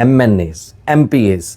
MNAs, MPAs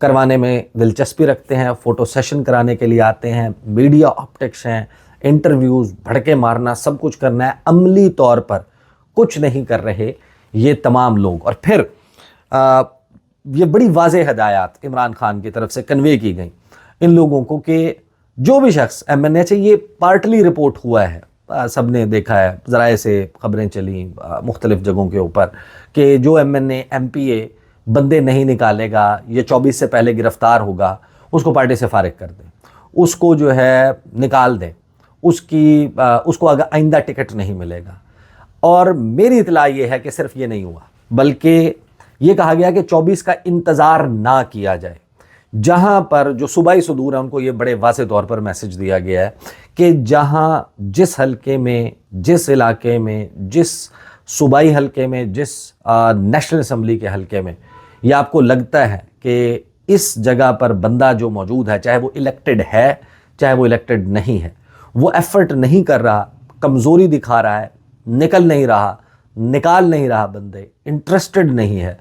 کروانے میں دلچسپی رکھتے ہیں، فوٹو سیشن کرانے کے لیے آتے ہیں، میڈیا آپٹکس ہیں، انٹرویوز، بھڑکے مارنا، سب کچھ کرنا ہے، عملی طور پر کچھ نہیں کر رہے یہ تمام لوگ۔ اور پھر یہ بڑی واضح ہدایات عمران خان کی طرف سے کنوے کی گئیں ان لوگوں کو کہ جو بھی شخص ایم این اے سے، یہ پارٹلی رپورٹ ہوا ہے، سب نے دیکھا ہے، ذرائع سے خبریں چلیں مختلف جگہوں کے اوپر کہ جو M N A M P A بندے نہیں نکالے گا، یہ 24 سے پہلے گرفتار ہوگا، اس کو پارٹی سے فارغ کر دیں، اس کو جو ہے نکال دیں، اس کو اگر آئندہ ٹکٹ نہیں ملے گا۔ اور میری اطلاع یہ ہے کہ صرف یہ نہیں ہوا، بلکہ یہ کہا گیا کہ 24 کا انتظار نہ کیا جائے، جہاں پر جو صوبائی صدور ہیں ان کو یہ بڑے واضح طور پر میسج دیا گیا ہے کہ جہاں جس حلقے میں، جس علاقے میں، جس صوبائی حلقے میں، جس نیشنل اسمبلی کے حلقے میں یہ آپ کو لگتا ہے کہ اس جگہ پر بندہ جو موجود ہے، چاہے وہ الیکٹڈ ہے چاہے وہ الیکٹڈ نہیں ہے، وہ ایفرٹ نہیں کر رہا، کمزوری دکھا رہا ہے، نکل نہیں رہا، نکال نہیں رہا بندے، انٹرسٹڈ نہیں ہے،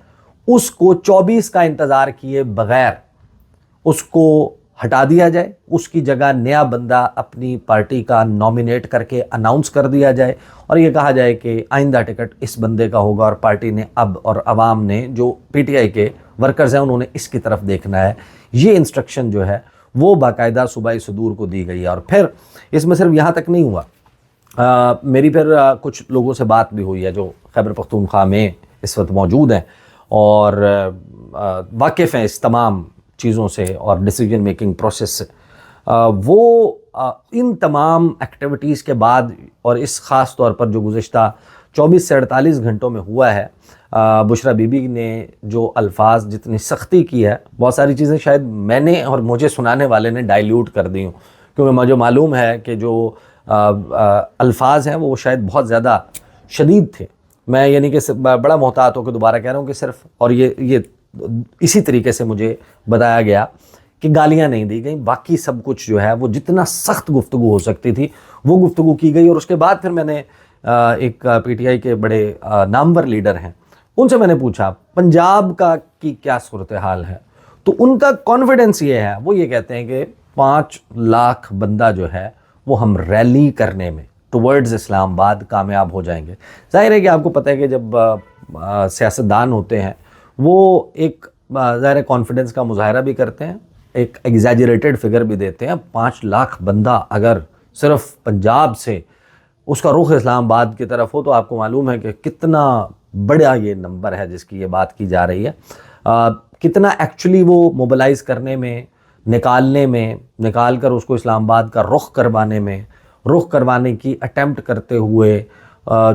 اس کو 24 کا انتظار کیے بغیر اس کو ہٹا دیا جائے، اس کی جگہ نیا بندہ اپنی پارٹی کا نامینیٹ کر کے اناؤنس کر دیا جائے، اور یہ کہا جائے کہ آئندہ ٹکٹ اس بندے کا ہوگا، اور پارٹی نے اب، اور عوام نے، جو پی ٹی آئی کے ورکرز ہیں، انہوں نے اس کی طرف دیکھنا ہے۔ یہ انسٹرکشن جو ہے وہ باقاعدہ صوبائی صدور کو دی گئی ہے۔ اور پھر اس میں صرف یہاں تک نہیں ہوا، میری پھر کچھ لوگوں سے بات بھی ہوئی ہے جو خیبر پختونخوا میں اس وقت موجود ہیں اور واقف ہیں اس تمام چیزوں سے اور ڈیسیجن میکنگ پروسیس سے۔ وہ ان تمام ایکٹیویٹیز کے بعد، اور اس خاص طور پر جو گزشتہ 24 سے 48 گھنٹوں میں ہوا ہے، بشرا بی بی نے جو الفاظ، جتنی سختی کی ہے، بہت ساری چیزیں شاید میں نے اور مجھے سنانے والے نے ڈائلیوٹ کر دی ہوں، کیونکہ مجھے معلوم ہے کہ جو الفاظ ہیں وہ شاید بہت زیادہ شدید تھے۔ میں یعنی کہ بڑا محتاط ہو کے دوبارہ کہہ رہا ہوں کہ صرف، اور یہ اسی طریقے سے مجھے بتایا گیا کہ گالیاں نہیں دی گئیں، باقی سب کچھ جو ہے وہ جتنا سخت گفتگو ہو سکتی تھی وہ گفتگو کی گئی۔ اور اس کے بعد پھر میں نے ایک پی ٹی آئی کے بڑے نامور لیڈر ہیں، ان سے میں نے پوچھا پنجاب کی کیا صورتحال ہے، تو ان کا کانفیڈنس یہ ہے، وہ یہ کہتے ہیں کہ 5 لاکھ بندہ جو ہے وہ ہم ریلی کرنے میں ٹورڈز اسلام آباد کامیاب ہو جائیں گے۔ ظاہر ہے کہ آپ کو پتہ ہے کہ جب سیاستدان ہوتے ہیں وہ ایک ظاہر کانفیڈنس کا مظاہرہ بھی کرتے ہیں، ایک ایگزیجریٹڈ فگر بھی دیتے ہیں۔ 5 لاکھ بندہ اگر صرف پنجاب سے اس کا رخ اسلام آباد کی طرف ہو، تو آپ کو معلوم ہے کہ کتنا بڑا یہ نمبر ہے جس کی یہ بات کی جا رہی ہے، کتنا ایکچولی وہ موبلائز کرنے میں، نکالنے میں، نکال کر اس کو اسلام آباد کا رخ کروانے کی اٹیمپٹ کرتے ہوئے،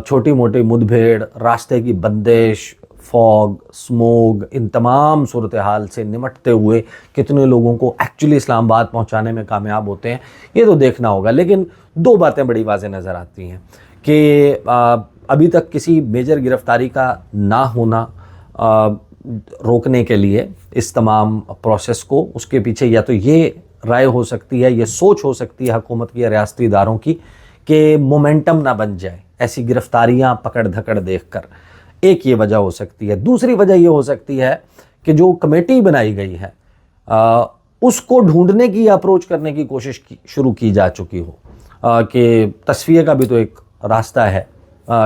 چھوٹی موٹی مدبھیڑ، راستے کی بندش، فوگ، سموگ، ان تمام صورتحال سے نمٹتے ہوئے کتنے لوگوں کو ایکچولی اسلام آباد پہنچانے میں کامیاب ہوتے ہیں، یہ تو دیکھنا ہوگا۔ لیکن 2 باتیں بڑی واضح نظر آتی ہیں کہ ابھی تک کسی میجر گرفتاری کا نہ ہونا روکنے کے لیے اس تمام پروسیس کو، اس کے پیچھے یا تو یہ رائے ہو سکتی ہے، یہ سوچ ہو سکتی ہے حکومت کی یا ریاستی اداروں کی کہ مومنٹم نہ بن جائے ایسی گرفتاریاں پکڑ دھکڑ دیکھ کر، ایک یہ وجہ ہو سکتی ہے۔ دوسری وجہ یہ ہو سکتی ہے کہ جو کمیٹی بنائی گئی ہے اس کو ڈھونڈنے کی، اپروچ کرنے کی کوشش شروع کی جا چکی ہو کہ تصفیہ کا بھی تو ایک راستہ ہے،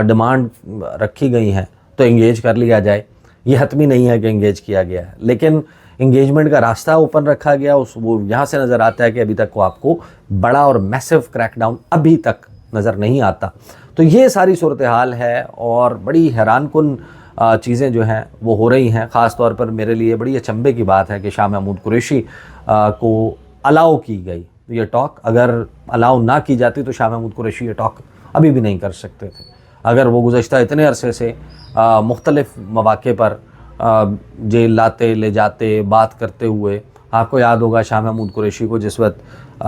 ڈیمانڈ رکھی گئی ہیں تو انگیج کر لیا جائے۔ یہ حتمی نہیں ہے کہ انگیج کیا گیا ہے، لیکن انگیجمنٹ کا راستہ اوپن رکھا گیا، وہ یہاں سے نظر آتا ہے کہ ابھی تک وہ آپ کو بڑا اور میسو کریک ڈاؤن ابھی تک نظر نہیں آتا۔ تو یہ ساری صورتحال ہے اور بڑی حیران کن چیزیں جو ہیں وہ ہو رہی ہیں۔ خاص طور پر میرے لیے بڑی اچنبھے کی بات ہے کہ شاہ محمود قریشی کو الاؤ کی گئی یہ ٹاک۔ اگر الاؤ نہ کی جاتی تو شاہ محمود قریشی یہ ٹاک ابھی بھی نہیں کر سکتے تھے۔ اگر وہ گزشتہ اتنے عرصے سے مختلف مواقع پر جیل لاتے، لے جاتے، بات کرتے ہوئے، آپ کو یاد ہوگا شاہ محمود قریشی کو جس وقت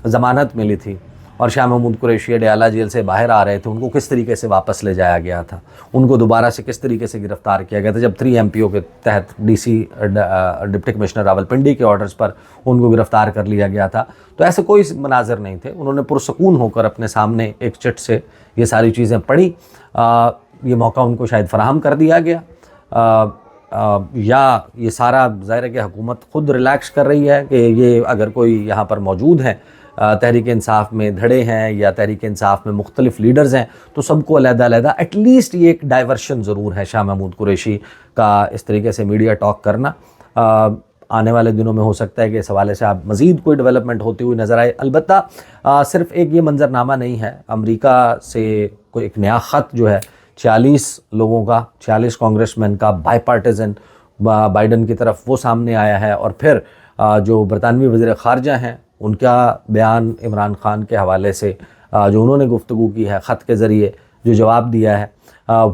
ضمانت ملی تھی اور شاہ محمود قریشی اڈیالہ جیل سے باہر آ رہے تھے، ان کو کس طریقے سے واپس لے جایا گیا تھا، ان کو دوبارہ سے کس طریقے سے گرفتار کیا گیا تھا، جب 3 MPO کے تحت ڈپٹی کمشنر راولپنڈی کے آرڈرز پر ان کو گرفتار کر لیا گیا تھا۔ تو ایسے کوئی مناظر نہیں تھے، انہوں نے پرسکون ہو کر اپنے سامنے ایک چٹ سے یہ ساری چیزیں پڑھی، یہ موقع ان کو شاید فراہم کر دیا گیا۔ یا یہ سارا ظاہر ہے کہ حکومت خود ریلیکس کر رہی ہے کہ یہ اگر کوئی یہاں پر موجود ہیں تحریک انصاف میں دھڑے ہیں یا تحریک انصاف میں مختلف لیڈرز ہیں تو سب کو علیحدہ علیحدہ ایٹ لیسٹ یہ ایک ڈائیورشن ضرور ہے شاہ محمود قریشی کا اس طریقے سے میڈیا ٹاک کرنا. آنے والے دنوں میں ہو سکتا ہے کہ اس حوالے سے آپ مزید کوئی ڈیولپمنٹ ہوتی ہوئی نظر آئے. البتہ صرف ایک یہ منظر نامہ نہیں ہے, امریکہ سے کوئی ایک نیا خط جو ہے 46 لوگوں کا, 46 کانگریس مین کا بائی پارٹیزن بائیڈن کی طرف وہ سامنے آیا ہے, اور پھر جو برطانوی وزیر خارجہ ہیں ان کا بیان عمران خان کے حوالے سے جو انہوں نے گفتگو کی ہے خط کے ذریعے جو جواب دیا ہے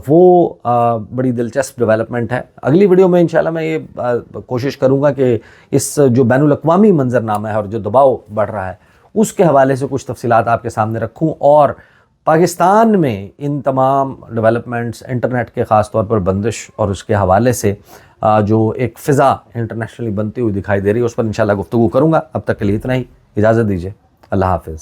وہ بڑی دلچسپ ڈیولپمنٹ ہے. اگلی ویڈیو میں انشاءاللہ میں یہ کوشش کروں گا کہ اس جو بین الاقوامی منظرنامہ ہے اور جو دباؤ بڑھ رہا ہے اس کے حوالے سے کچھ تفصیلات آپ کے سامنے رکھوں, اور پاکستان میں ان تمام ڈیولپمنٹس, انٹرنیٹ کے خاص طور پر بندش اور اس کے حوالے سے جو ایک فضا انٹرنیشنلی بنتی ہوئی دکھائی دے رہی ہے اس پر انشاءاللہ گفتگو کروں گا. اب تک کے لیے اتنا ہی, اجازت دیجیے, اللہ حافظ.